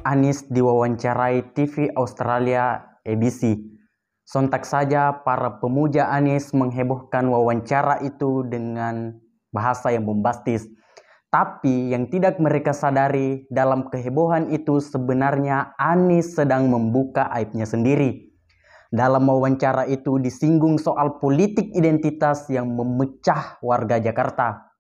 Anies diwawancarai TV Australia ABC. Sontak saja para pemuja Anies menghebohkan wawancara itu dengan bahasa yang bombastis. Tapi yang tidak mereka sadari dalam kehebohan itu sebenarnya Anies sedang membuka aibnya sendiri. Dalam wawancara itu disinggung soal politik identitas yang memecah warga Jakarta.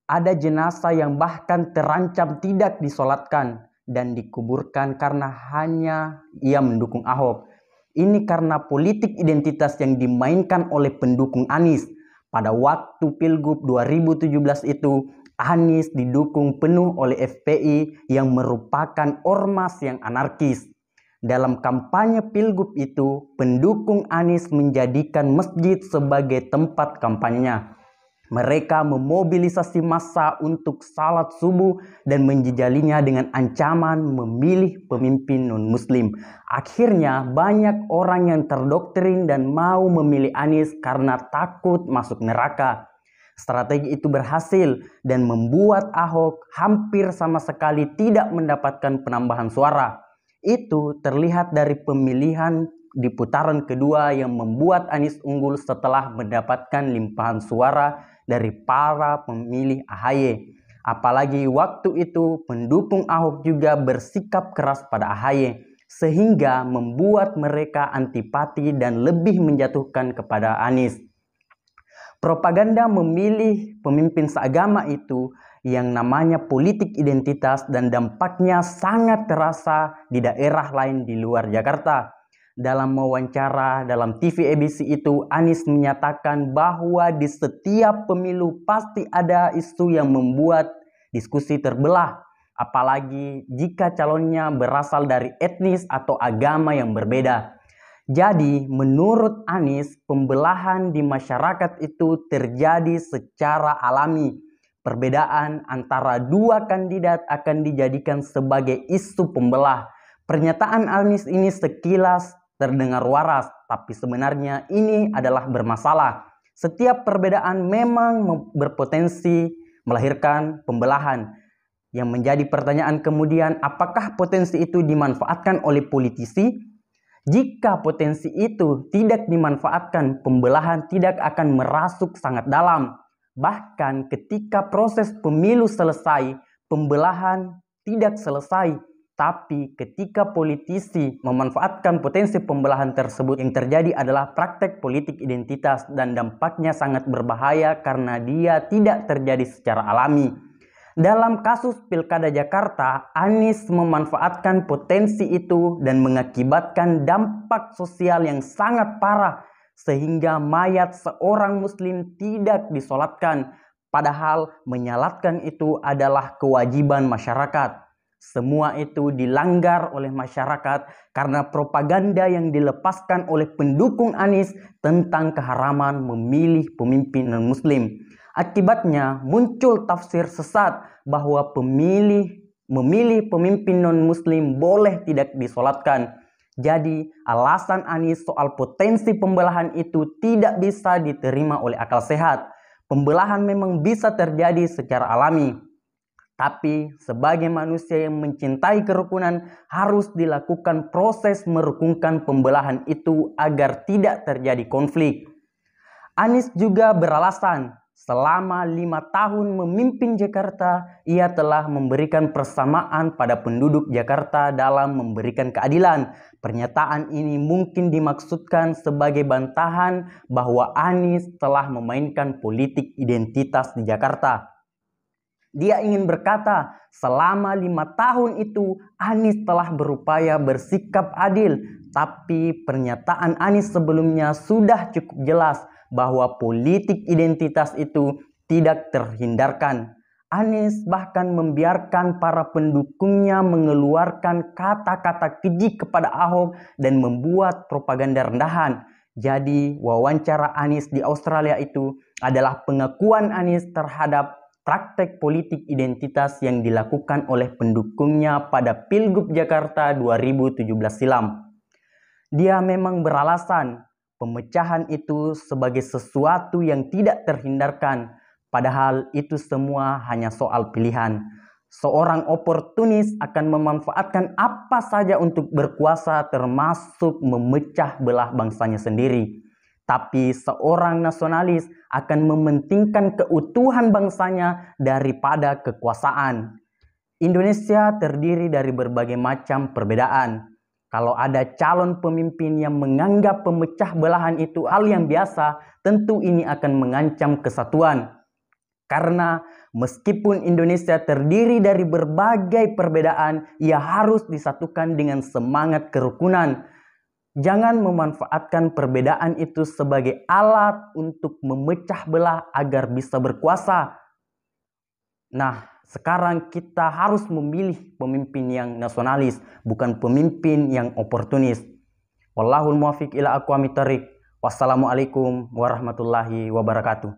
Ada jenazah yang bahkan terancam tidak disolatkan dan dikuburkan karena hanya ia mendukung Ahok. Ini karena politik identitas yang dimainkan oleh pendukung Anies. Pada waktu Pilgub 2017 itu, Anies didukung penuh oleh FPI yang merupakan ormas yang anarkis. Dalam kampanye Pilgub itu, pendukung Anies menjadikan masjid sebagai tempat kampanyenya. Mereka memobilisasi massa untuk salat subuh dan menjejalinya dengan ancaman memilih pemimpin non-muslim. Akhirnya banyak orang yang terdoktrin dan mau memilih Anies karena takut masuk neraka. Strategi itu berhasil dan membuat Ahok hampir sama sekali tidak mendapatkan penambahan suara. Itu terlihat dari pemilihan di putaran kedua yang membuat Anies unggul setelah mendapatkan limpahan suara dari para pemilih AHY. Apalagi waktu itu pendukung Ahok juga bersikap keras pada AHY sehingga membuat mereka antipati dan lebih menjatuhkan kepada Anies. Propaganda memilih pemimpin seagama itu yang namanya politik identitas dan dampaknya sangat terasa di daerah lain di luar Jakarta. Dalam wawancara dalam TV ABC itu, Anies menyatakan bahwa di setiap pemilu pasti ada isu yang membuat diskusi terbelah, apalagi jika calonnya berasal dari etnis atau agama yang berbeda. Jadi, menurut Anies, pembelahan di masyarakat itu terjadi secara alami. Perbedaan antara dua kandidat akan dijadikan sebagai isu pembelah. Pernyataan Anies ini sekilas terdengar waras, tapi sebenarnya ini adalah bermasalah. Setiap perbedaan memang berpotensi melahirkan pembelahan. Yang menjadi pertanyaan kemudian, apakah potensi itu dimanfaatkan oleh politisi? Jika potensi itu tidak dimanfaatkan, pembelahan tidak akan merasuk sangat dalam. Bahkan ketika proses pemilu selesai, pembelahan tidak selesai. Tapi ketika politisi memanfaatkan potensi pembelahan tersebut, yang terjadi adalah praktek politik identitas dan dampaknya sangat berbahaya karena dia tidak terjadi secara alami. Dalam kasus Pilkada Jakarta, Anies memanfaatkan potensi itu dan mengakibatkan dampak sosial yang sangat parah sehingga mayat seorang muslim tidak disolatkan, padahal menyalatkan itu adalah kewajiban masyarakat. Semua itu dilanggar oleh masyarakat karena propaganda yang dilepaskan oleh pendukung Anies tentang keharaman memilih pemimpin non-muslim. Akibatnya muncul tafsir sesat bahwa memilih pemimpin non-muslim boleh tidak disolatkan. Jadi alasan Anies soal potensi pembelahan itu tidak bisa diterima oleh akal sehat. Pembelahan memang bisa terjadi secara alami. Tapi sebagai manusia yang mencintai kerukunan harus dilakukan proses merukunkan pembelahan itu agar tidak terjadi konflik. Anies juga beralasan selama 5 tahun memimpin Jakarta, ia telah memberikan persamaan pada penduduk Jakarta dalam memberikan keadilan. Pernyataan ini mungkin dimaksudkan sebagai bantahan bahwa Anies telah memainkan politik identitas di Jakarta. Dia ingin berkata, selama 5 tahun itu Anies telah berupaya bersikap adil, tapi pernyataan Anies sebelumnya sudah cukup jelas bahwa politik identitas itu tidak terhindarkan. Anies bahkan membiarkan para pendukungnya mengeluarkan kata-kata keji kepada Ahok dan membuat propaganda rendahan. Jadi wawancara Anies di Australia itu adalah pengakuan Anies terhadap praktek politik identitas yang dilakukan oleh pendukungnya pada Pilgub Jakarta 2017 silam. Dia memang beralasan pemecahan itu sebagai sesuatu yang tidak terhindarkan, padahal itu semua hanya soal pilihan. Seorang oportunis akan memanfaatkan apa saja untuk berkuasa, termasuk memecah belah bangsanya sendiri. Tapi seorang nasionalis akan mementingkan keutuhan bangsanya daripada kekuasaan. Indonesia terdiri dari berbagai macam perbedaan. Kalau ada calon pemimpin yang menganggap pemecah belahan itu hal yang biasa, tentu ini akan mengancam kesatuan. Karena meskipun Indonesia terdiri dari berbagai perbedaan, ia harus disatukan dengan semangat kerukunan. Jangan memanfaatkan perbedaan itu sebagai alat untuk memecah belah agar bisa berkuasa. Nah, sekarang kita harus memilih pemimpin yang nasionalis, bukan pemimpin yang oportunis. Wallahul muwaffiq ila aqwamit thoriq. Wassalamualaikum warahmatullahi wabarakatuh.